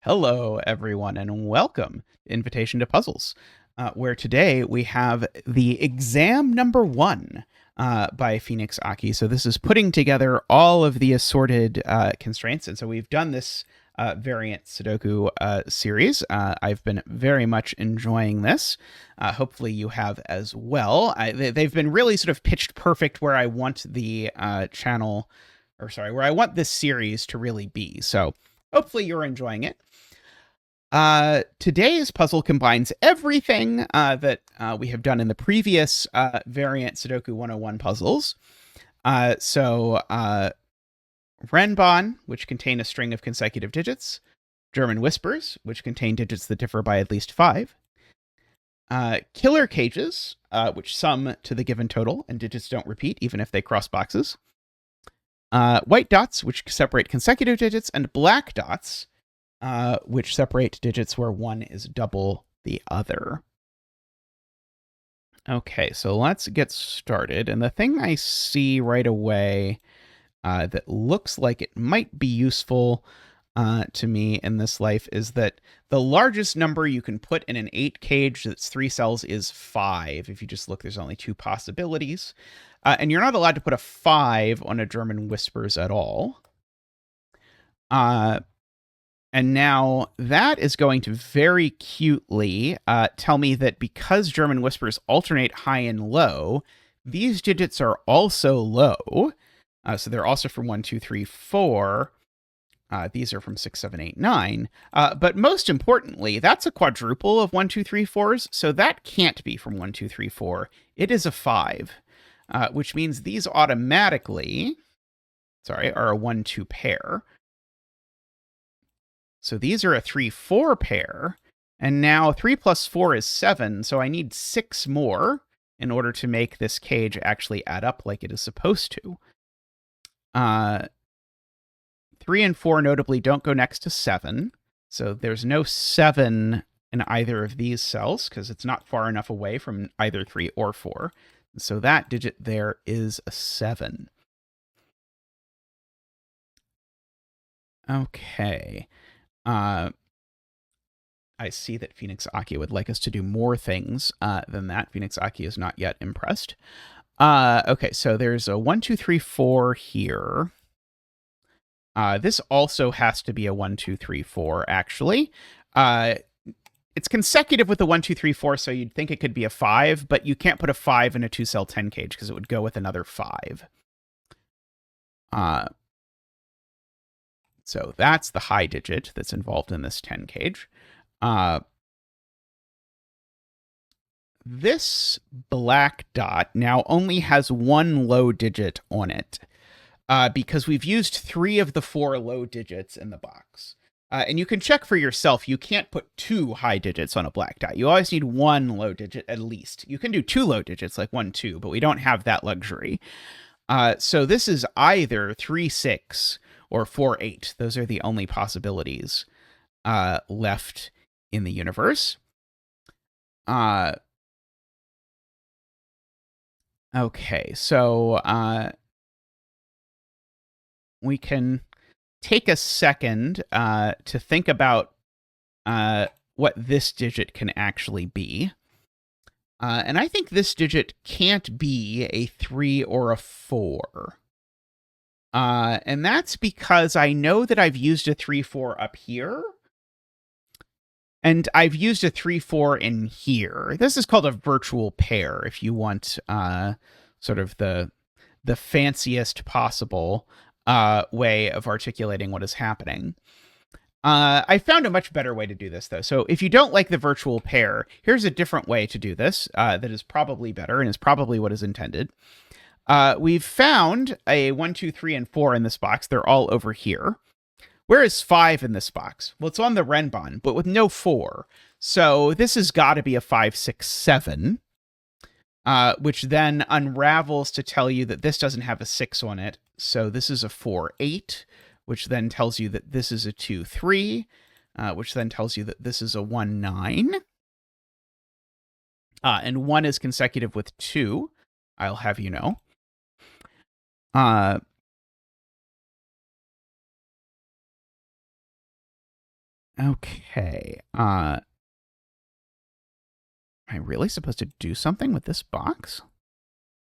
Hello, everyone, and welcome to Invitation to Puzzles, where today we have the exam number one by PhoenixAki. So this is putting together all of the assorted constraints, and so we've done this variant Sudoku series. I've been very much enjoying this. Hopefully you have as well. They've been really sort of pitched perfect where I want the channel, or sorry, where I want this series to really be. So hopefully you're enjoying it. Today's puzzle combines everything that we have done in the previous variant Sudoku 101 puzzles. Renban, which contain a string of consecutive digits. German whispers, which contain digits that differ by at least 5. Killer cages, which sum to the given total, and digits don't repeat even if they cross boxes. White dots, which separate consecutive digits, and black dots, which separate digits where one is double the other. Okay, so let's get started. And the thing I see right away that looks like it might be useful to me in this life is that the largest number you can put in an 8 cage that's 3 cells is 5. If you just look, there's only 2 possibilities. And you're not allowed to put a 5 on a German whispers at all. And now that is going to very cutely tell me that because German whispers alternate high and low, these digits are also low. So they're also from 1, 2, 3, 4. These are from 6, 7, 8, 9. But most importantly, that's a quadruple of 1, 2, 3, 4s. So that can't be from 1, 2, 3, 4. It is a 5, which means these automatically, are a 1, 2 pair. So these are a 3, 4 pair. And now 3 plus 4 is 7. So I need 6 more in order to make this cage actually add up like it is supposed to. 3 and 4 notably don't go next to 7. So there's no 7 in either of these cells because it's not far enough away from either 3 or 4. So that digit there is a 7. Okay. I see that PhoenixAki would like us to do more things than that. PhoenixAki is not yet impressed. Okay, so there's a 1, 2, 3, 4 here. This also has to be a 1, 2, 3, 4, actually. It's consecutive with the 1, 2, 3, 4, so you'd think it could be a 5, but you can't put a 5 in a 2-cell 10 cage because it would go with another 5. So that's the high digit that's involved in this 10 cage. This black dot now only has 1 low digit on it because we've used 3 of the 4 low digits in the box. And you can check for yourself. You can't put 2 high digits on a black dot. You always need 1 low digit at least. You can do 2 low digits like 1, 2, but we don't have that luxury. So this is either 3, 6 or 4, 8. Those are the only possibilities left in the universe. Okay, so we can take a second to think about what this digit can actually be. And I think this digit can't be a 3 or a 4. And that's because I know that I've used a 3, 4 up here. And I've used a 3, 4 in here. This is called a virtual pair if you want sort of the fanciest possible way of articulating what is happening. I found a much better way to do this, though. So if you don't like the virtual pair, here's a different way to do this that is probably better and is probably what is intended. We've found a 1, 2, 3, and 4 in this box. They're all over here. Where is 5 in this box? Well, it's on the Renban, but with no 4. So this has got to be a 5, 6, 7, which then unravels to tell you that this doesn't have a 6 on it. So this is a 4, 8, which then tells you that this is a 2, 3, which then tells you that this is a 1, 9. And 1 is consecutive with 2, I'll have you know. Okay. Am I really supposed to do something with this box?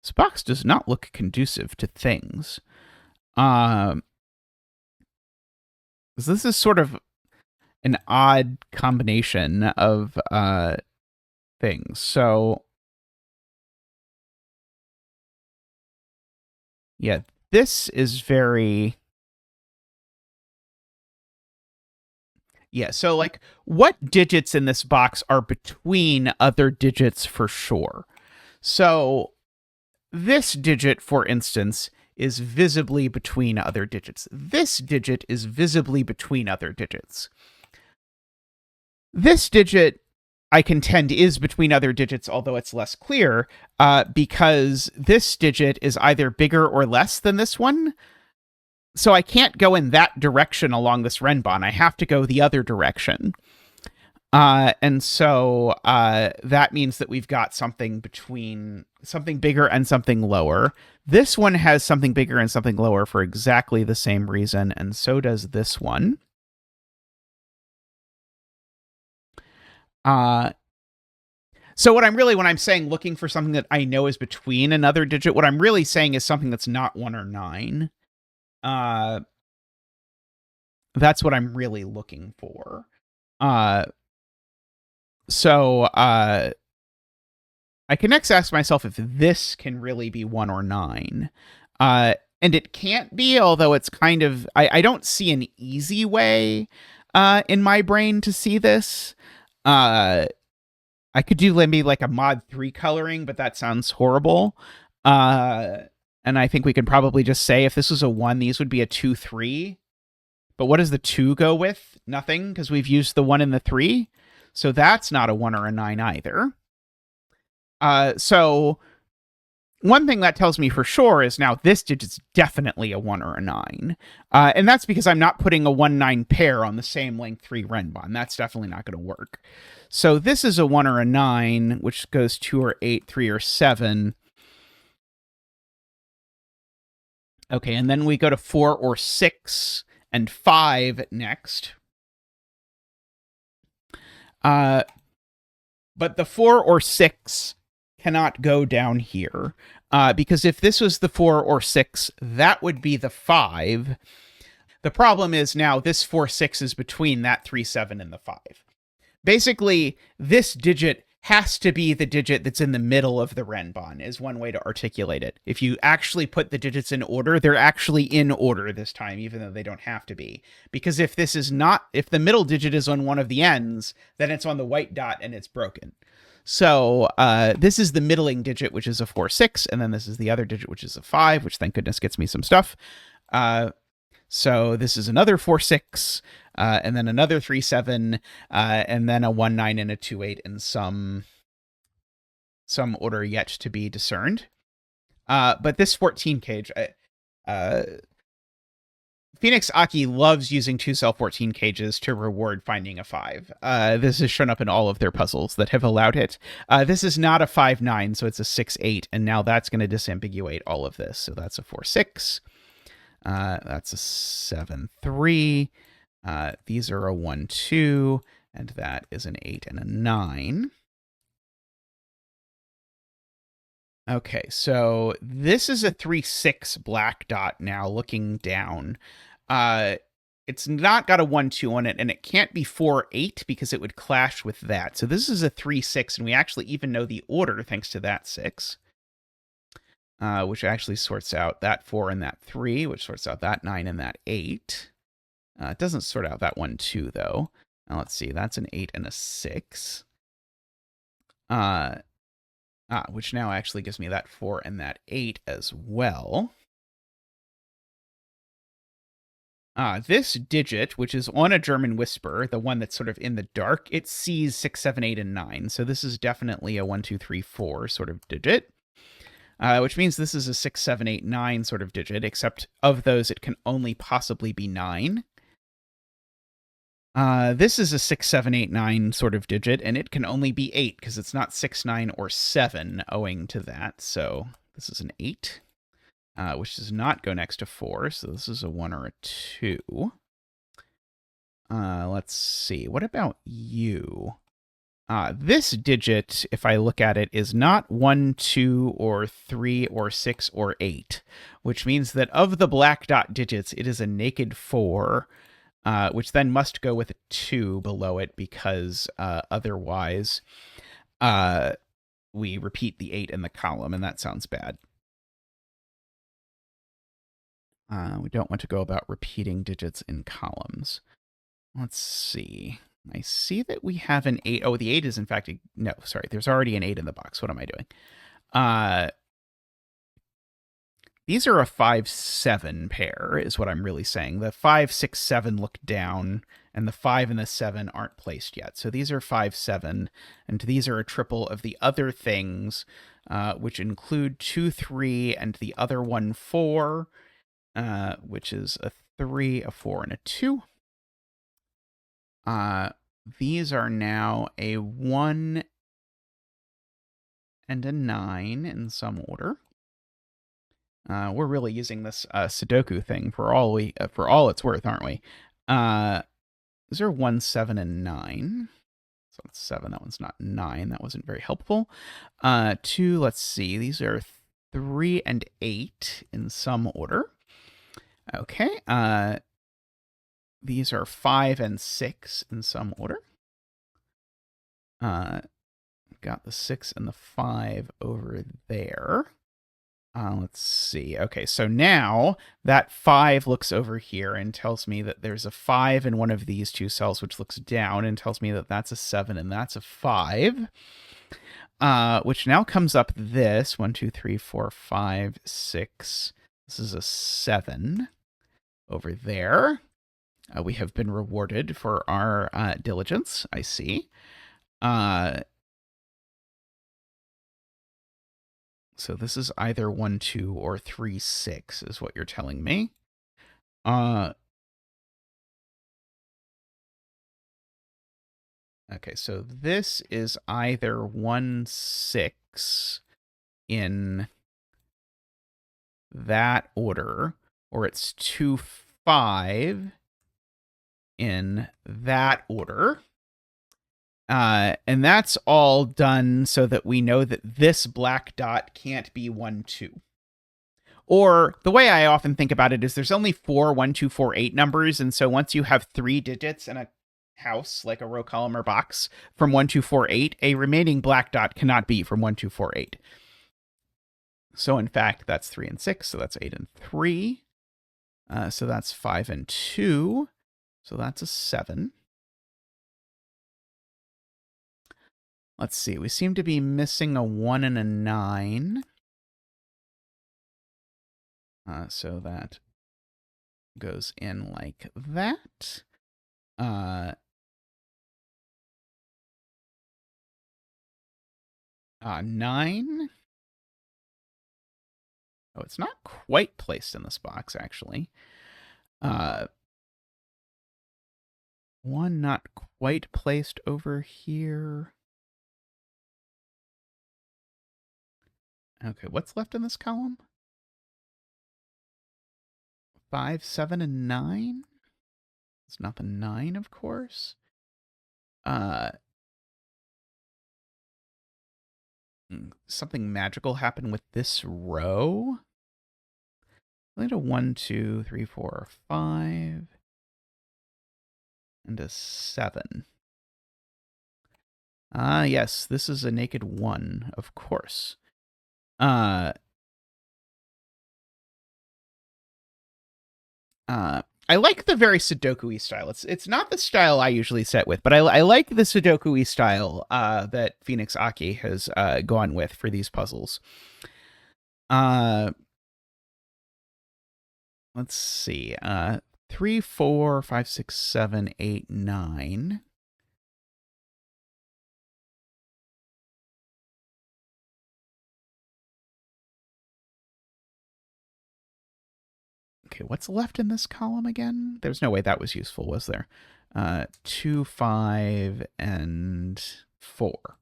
This box does not look conducive to things. This is sort of an odd combination of things. So, yeah, this is very... Yeah, so like what digits in this box are between other digits for sure? So this digit, for instance, is visibly between other digits. This digit is visibly between other digits. This digit, I contend, is between other digits, although it's less clear, because this digit is either bigger or less than this one. So I can't go in that direction along this Renban. I have to go the other direction. And so that means that we've got something between something bigger and something lower. This one has something bigger and something lower for exactly the same reason, and so does this one. So what I'm really, when I'm saying looking for something that I know is between another digit, what I'm really saying is something that's not 1 or 9. That's what I'm really looking for. So I can next ask myself if this can really be 1 or 9. And it can't be, although it's kind of... I don't see an easy way in my brain to see this. I could do maybe like a mod 3 coloring, but that sounds horrible. And I think we could probably just say if this was a 1, these would be a 2, 3. But what does the 2 go with? Nothing, because we've used the 1 and the 3. So that's not a 1 or a 9 either. So one thing that tells me for sure is now this digit's definitely a 1 or a 9. And that's because I'm not putting a 1-9 pair on the same length 3 Renban. That's definitely not going to work. So this is a 1 or a 9, which goes 2 or 8, 3 or 7. Okay, and then we go to 4 or 6 and 5 next. But the 4 or 6 cannot go down here, because if this was the 4 or 6, that would be the 5. The problem is now this 4, 6 is between that 3, 7 and the 5. Basically, this digit has to be the digit that's in the middle of the Renban, is one way to articulate it. If you actually put the digits in order, they're actually in order this time, even though they don't have to be. Because if this is not, if the middle digit is on one of the ends, then it's on the white dot and it's broken. So this is the middling digit, which is a 4, 6, and then this is the other digit, which is a 5, which thank goodness gets me some stuff. So this is another 4, 6, and then another 3, 7, and then a 1, 9, and a 2, 8, and some order yet to be discerned. But this 14 cage, PhoenixAki loves using 2-cell 14 cages to reward finding a 5. This has shown up in all of their puzzles that have allowed it. This is not a 5, 9, so it's a 6, 8, and now that's going to disambiguate all of this. So that's a 4, 6. That's a 7, 3. These are a 1, 2, and that is an 8 and a 9. Okay, so this is a 3, 6 black dot now looking down. It's not got a 1, 2 on it, and it can't be 4, 8 because it would clash with that. So this is a 3, 6, and we actually even know the order thanks to that 6. Which actually sorts out that 4 and that 3, which sorts out that 9 and that 8. It doesn't sort out that 1, 2, though. Now, let's see. That's an 8 and a 6. Which now actually gives me that 4 and that 8 as well. This digit, which is on a German whisper, the one that's sort of in the dark, it sees 6, 7, 8, and 9. So this is definitely a 1, 2, 3, 4 sort of digit. Which means this is a 6, 7, 8, 9 sort of digit, except of those, it can only possibly be 9. This is a 6, 7, 8, 9 sort of digit, and it can only be 8, because it's not 6, 9, or 7, owing to that. So this is an 8, which does not go next to 4, so this is a 1 or a 2. Let's see. What about you? This digit, if I look at it, is not 1, 2, or 3, or 6, or 8, which means that of the black dot digits, it is a naked 4, which then must go with a 2 below it because otherwise we repeat the 8 in the column, and that sounds bad. We don't want to go about repeating digits in columns. Let's see. I see that we have an 8. Oh, the 8 is in fact no, sorry. There's already an 8 in the box. What am I doing? These are a 5, 7 pair is what I'm really saying. The 5, 6, 7 look down, and the 5 and the 7 aren't placed yet. So these are 5, 7, and these are a triple of the other things, which include 2, 3, and the other one 4, which is a 3, a 4, and a 2. These are now a 1 and a 9 in some order. We're really using this Sudoku thing for all it's worth, aren't we? These are 1, 7, and 9. So that's 7. That one's not 9. That wasn't very helpful. 2, let's see. These are 3 and 8 in some order. Okay. These are 5 and 6 in some order. Got the 6 and the 5 over there. Let's see. Okay, so now that 5 looks over here and tells me that there's a 5 in one of these two cells, which looks down and tells me that that's a 7 and that's a 5. Which now comes up this 1, 2, 3, 4, 5, 6. This is a 7 over there. We have been rewarded for our diligence, I see. So this is either 1, 2, or 3, 6 is what you're telling me. Okay, so this is either 1, 6 in that order, or it's 2, 5 in that order. And that's all done so that we know that this black dot can't be 1, 2. Or the way I often think about it is there's only 4 1, 2, 4, 8 numbers. And so once you have 3 digits in a house, like a row, column, or box, from 1, 2, 4, 8, a remaining black dot cannot be from 1, 2, 4, 8. So in fact, that's 3 and 6. So that's 8 and 3. So that's 5 and 2. So that's a 7. Let's see. We seem to be missing a 1 and a 9. So that goes in like that. 9. Oh, it's not quite placed in this box, actually. 1 not quite placed over here. Okay, what's left in this column? 5, 7, and 9? It's not the 9, of course. Something magical happened with this row. I think a 1, 2, 3, 4, 5, and a 7. Yes, this is a naked 1, of course. I like the very Sudoku-y style. It's not the style I usually set with, but I like the Sudoku-y style that PhoenixAki has gone with for these puzzles. Let's see. 3, 4, 5, 6, 7, 8, 9. Okay, what's left in this column again? There's no way that was useful, was there? 2, 5, and 4.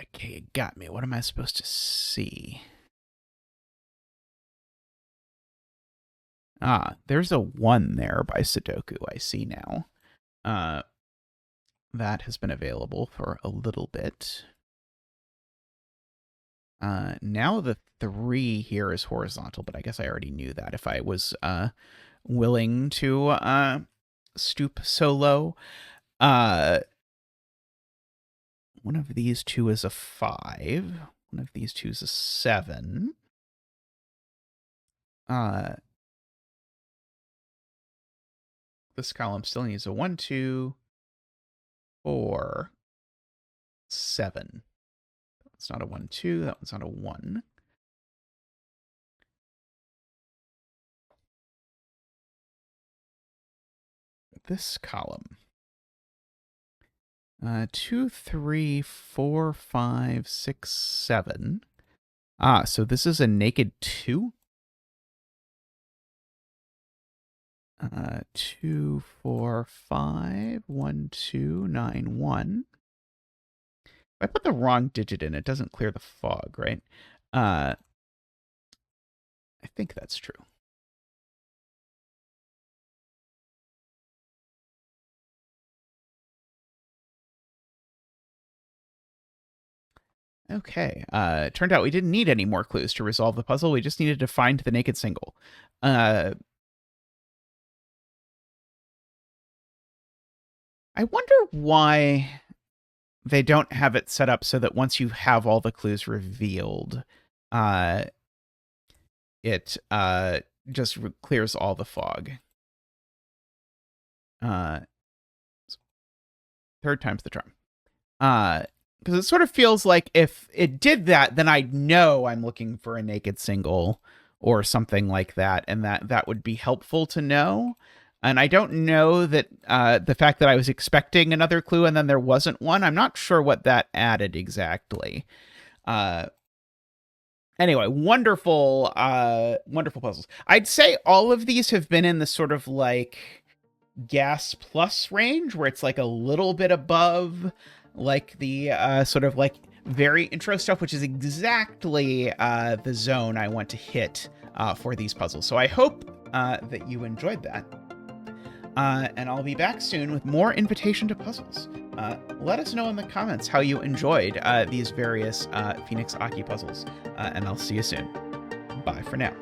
Okay, it got me. What am I supposed to see? There's a 1 there by Sudoku, I see now. That has been available for a little bit. Now the 3 here is horizontal, but I guess I already knew that if I was willing to stoop so low. One of these 2 is a 5. One of these 2 is a 7. This column still needs a 1, 2, 4, 7. That's not a 1, 2. That one's not a 1. This column. 2, 3, 4, 5, 6, 7. So this is a naked 2? 2, 4, 5, 1, 2, 9, 1. If I put the wrong digit in, it doesn't clear the fog, right? I think that's true. Okay. Turned out we didn't need any more clues to resolve the puzzle. We just needed to find the naked single. I wonder why they don't have it set up so that once you have all the clues revealed, it just clears all the fog. Third time's the charm. Because it sort of feels like if it did that, then I'd know I'm looking for a naked single or something like that, and that would be helpful to know. And I don't know that the fact that I was expecting another clue and then there wasn't one, I'm not sure what that added exactly. Anyway, wonderful, wonderful puzzles. I'd say all of these have been in the sort of like gas plus range, where it's like a little bit above like the sort of like very intro stuff, which is exactly the zone I want to hit for these puzzles. So I hope that you enjoyed that. And I'll be back soon with more invitation to puzzles. Let us know in the comments how you enjoyed these various PhoenixAki puzzles, and I'll see you soon. Bye for now.